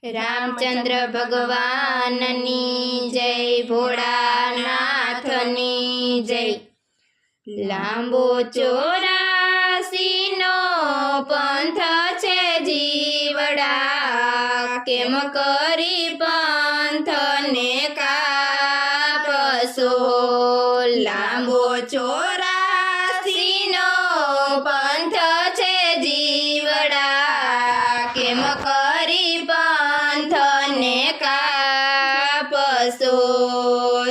रामचंद्र भगवाननी जय, भोळानाथनी जय। लांबो 84 नो पंथ छे जीवड़ा, केम करी पंथ ने कापसो। लांबो 84 नो पंथ छे जीवड़ा, केम करी पंथ ने कापसो।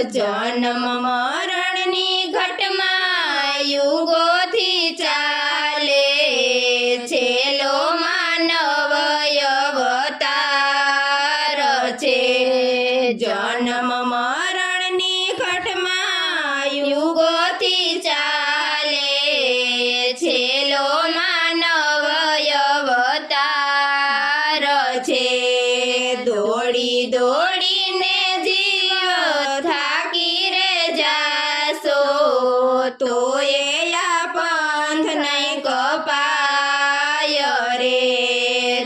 जन्म मरणनी घटमां युगोथी चाले, छेलो मानव अवतार छे। जन्म मरणनी घटमां युगोथी चाले, छेलो मानव अवतार छे। दौड़ी दौड़ीने जीव थाकी रे जासो, तोए आ पंथ नहीं कपाय रे।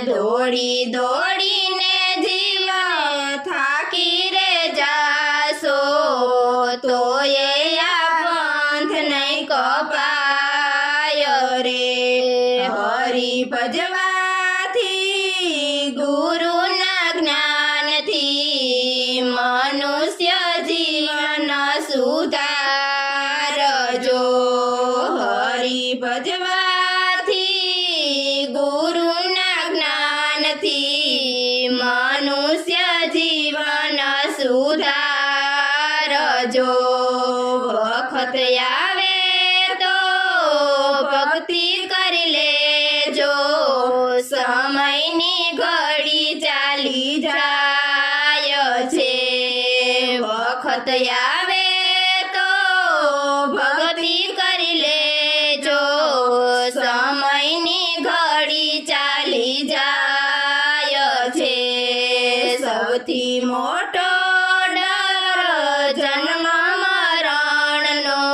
दौड़ी दौड़ीने जीव थाकी रे जासो, तोए आ पंथ नहीं कपाय रे। हरि भजवाथी गुरुना ज्ञानथी, मनुष्य जीवन सुधारजो। हरि भजवाथी गुरुना ज्ञानथी, मनुष्य जीवन सुधारजो। वखत आवे तो भक्ति करी लेजो, समयनी घड़ी चाली जाय छे। वखत आवे तो भक्ति करी लेजो, समयनी घड़ी चाली जाय छे। सौथी मोटो डर जन्म मरणनो,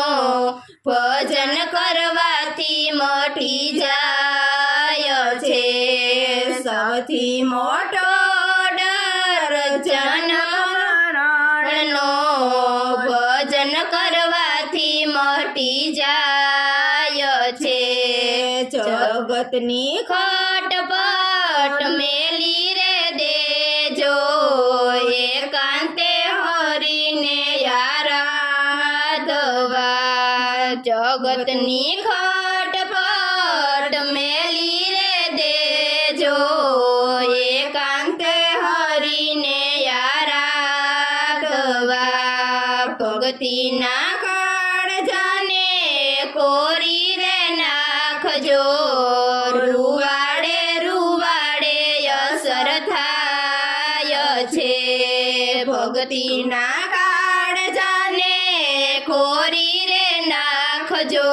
भजन करवाथी मटी जाय छे। सौथी मोटो डर जन्म मरणनो, भजन करवाथी मटी जाय छे। जगतनी खटपट मेली रे देजो, एकांते हरिने आराधवा। जगतनी खटपट मेली रे देजो, एकांते हरिने आराधवा। भक्ति ना काळजाने कोरी रे नाखजो, रुवाड़े रुवाड़े असर थाय छे। भक्ति ना काळजाने कोरी रे नाखजो,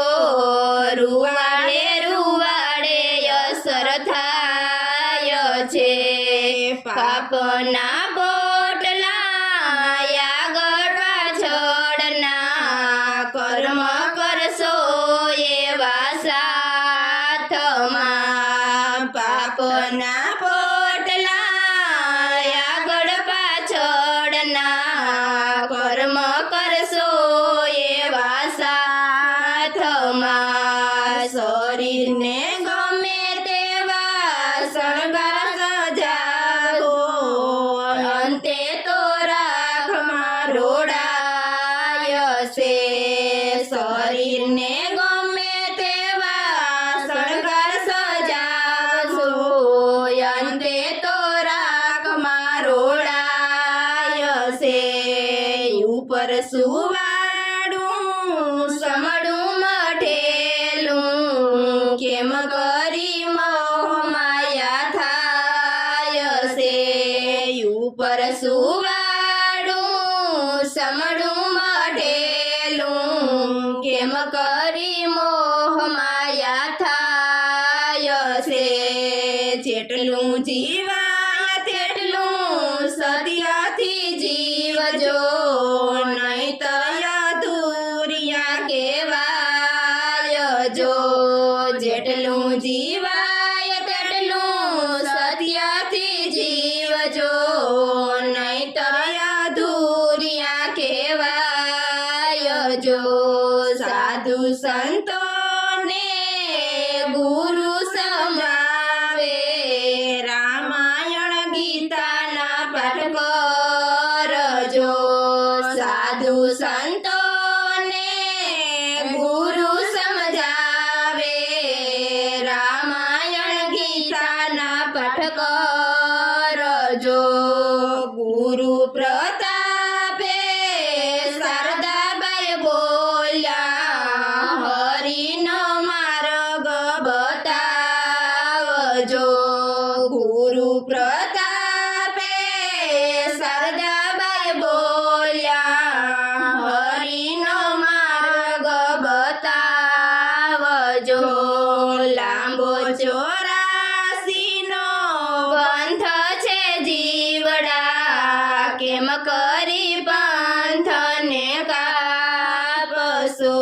रुवाड़े रुवाड़े असर थाय छे। पापना बोटला आगळ पाछळना, कर्म करशो एवा સાથમાં। પાપના પોટલા આગળ પાછળના, કર્મ કરશો એવા સાથમાં। શરીરને ગમે તેવા શણગાર સજાવો, અંતે તો રાખમાં રોડાયશે। શરીરને ગમે તેવા શણગાર સજાવશો, અંતે તો રાખમાં રોડાયશે। ઉપર સુવાડું સમડું મઢેલું, કેમ કરી મોહ માયા થાયશે। ઉપર સુવાડું સમડું મઢેલું, કેમ કરી મોહ માયા થાયશે। જેટલું જીવાય તેટલું સત્યથી જીવજો, નહીંતર અધૂરિયા કહેવાયજો। જેટલું જીવાય તેટલું સત્યથી જીવજો, જો ગુરુ પ્રતાપે શારદાબાઈ બોલ્યા હરિનો માર્ગ બતાવજો ગુરુ પ્રતાપે શારદાબાઈ બોલ્યા હરિનો માર્ગ બતાવજો લાંબો ચોરાસીનો બંધ છે જીવડા કેમ કરી પંથને કાપશો